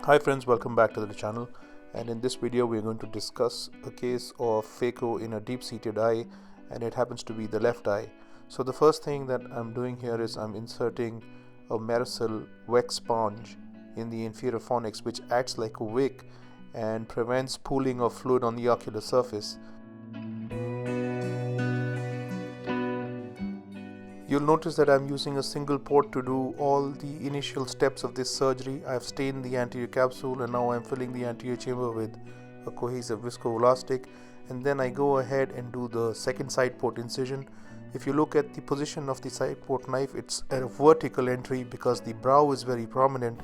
Hi friends, welcome back to the channel, and in this video we are going to discuss a case of phaco in a deep-seated eye, and it happens to be the left eye. So the first thing that I'm doing here is I'm inserting a Maricel wet sponge in the inferior fornix, which acts like a wick and prevents pooling of fluid on the ocular surface. You'll notice that I'm using a single port to do all the initial steps of this surgery. I've stained the anterior capsule and now I'm filling the anterior chamber with a cohesive viscoelastic, and then I go ahead and do the second side port incision. If you look at the position of the side port knife, it's a vertical entry because the brow is very prominent.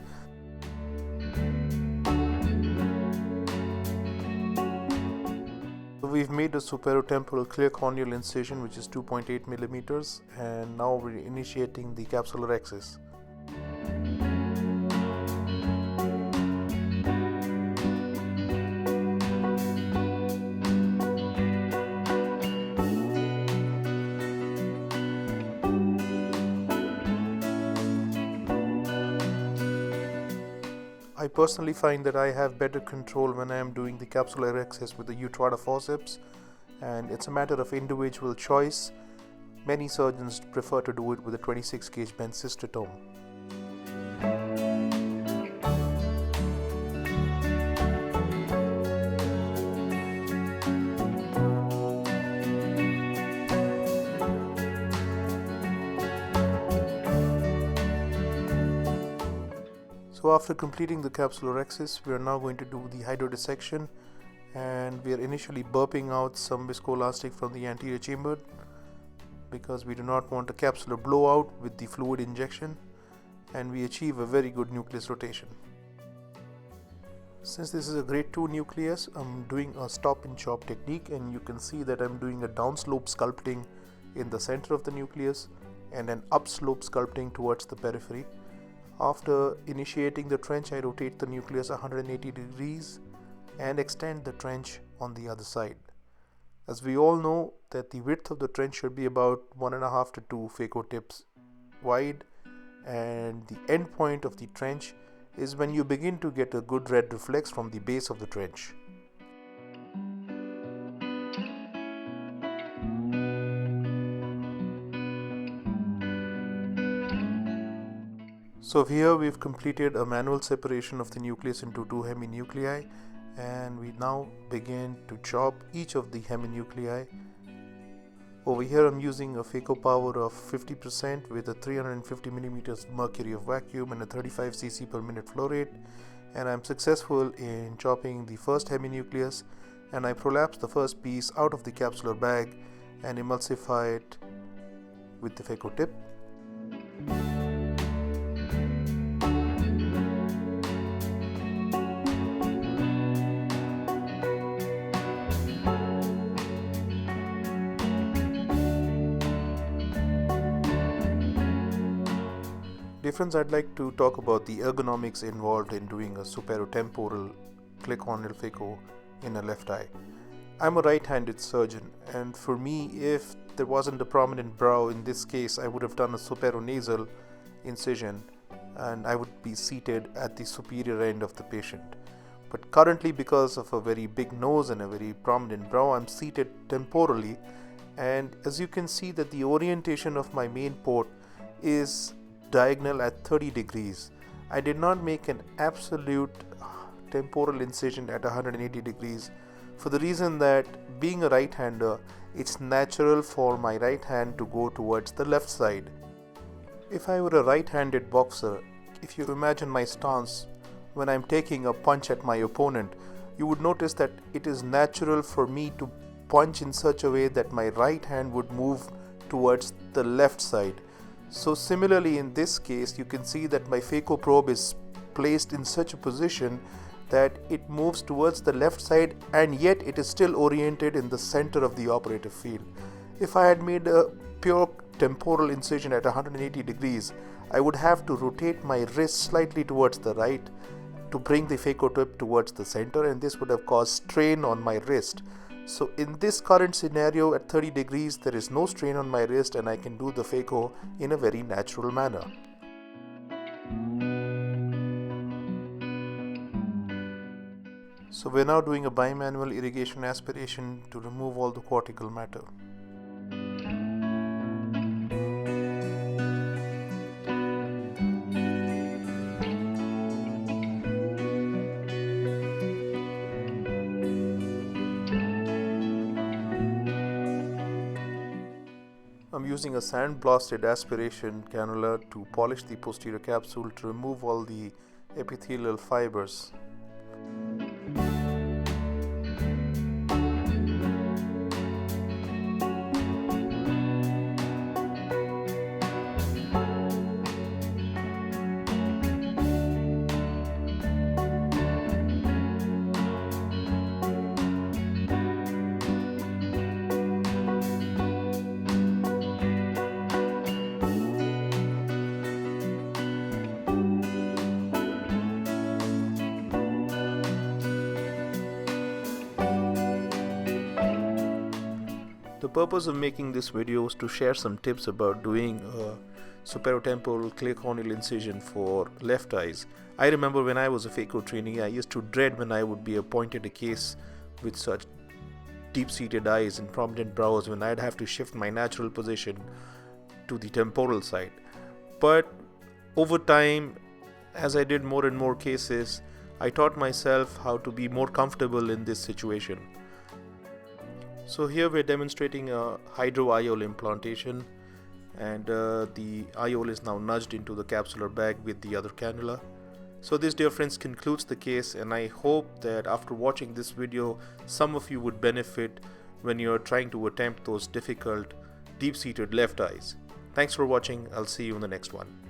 So we've made a superotemporal clear corneal incision which is 2.8 millimeters, and now we're initiating the capsular axis. I personally find that I have better control when I am doing the capsular axis with the Utrada forceps, and it's a matter of individual choice. Many surgeons prefer to do it with a 26 gauge bent cystotome. So after completing the capsular axis, we are now going to do the hydrodissection, and we are initially burping out some viscoelastic from the anterior chamber because we do not want a capsular blowout with the fluid injection, and we achieve a very good nucleus rotation. Since this is a grade 2 nucleus, I'm doing a stop and chop technique, and you can see that I'm doing a downslope sculpting in the center of the nucleus and an upslope sculpting towards the periphery. After initiating the trench, I rotate the nucleus 180 degrees and extend the trench on the other side. As we all know that the width of the trench should be about 1.5 to 2 phaco tips wide, and the end point of the trench is when you begin to get a good red reflex from the base of the trench. So here we've completed a manual separation of the nucleus into two heminuclei, and we now begin to chop each of the heminuclei. Over here I'm using a phaco power of 50% with a 350 millimeters mercury of vacuum and a 35 cc per minute flow rate, and I'm successful in chopping the first heminucleus, and I prolapse the first piece out of the capsular bag and emulsify it with the phaco tip. Friends, I'd like to talk about the ergonomics involved in doing a superotemporal clear corneal phaco in a left eye. I'm a right-handed surgeon, and for me, if there wasn't a prominent brow in this case, I would have done a superonasal incision and I would be seated at the superior end of the patient. But currently, because of a very big nose and a very prominent brow, I'm seated temporally, and as you can see that the orientation of my main port is diagonal at 30 degrees. I did not make an absolute temporal incision at 180 degrees for the reason that, being a right-hander, it's natural for my right hand to go towards the left side. If I were a right-handed boxer, if you imagine my stance when I'm taking a punch at my opponent, you would notice that it is natural for me to punch in such a way that my right hand would move towards the left side. So similarly, in this case, you can see that my phaco probe is placed in such a position that it moves towards the left side, and yet it is still oriented in the center of the operative field. If I had made a pure temporal incision at 180 degrees, I would have to rotate my wrist slightly towards the right to bring the phaco tip towards the center, and this would have caused strain on my wrist. So in this current scenario at 30 degrees, there is no strain on my wrist and I can do the phaco in a very natural manner. So we're now doing a bimanual irrigation aspiration to remove all the cortical matter. I'm using a sand-blasted aspiration cannula to polish the posterior capsule to remove all the epithelial fibers. The purpose of making this video is to share some tips about doing a superotemporal clear corneal incision for left eyes. I remember when I was a Phaco trainee, I used to dread when I would be appointed a case with such deep-seated eyes and prominent brows when I'd have to shift my natural position to the temporal side. But over time, as I did more and more cases, I taught myself how to be more comfortable in this situation. So here we're demonstrating a hydro-IOL implantation, and the IOL is now nudged into the capsular bag with the other cannula. So this, dear friends, concludes the case, and I hope that after watching this video, some of you would benefit when you're trying to attempt those difficult deep-seated left eyes. Thanks for watching. I'll see you in the next one.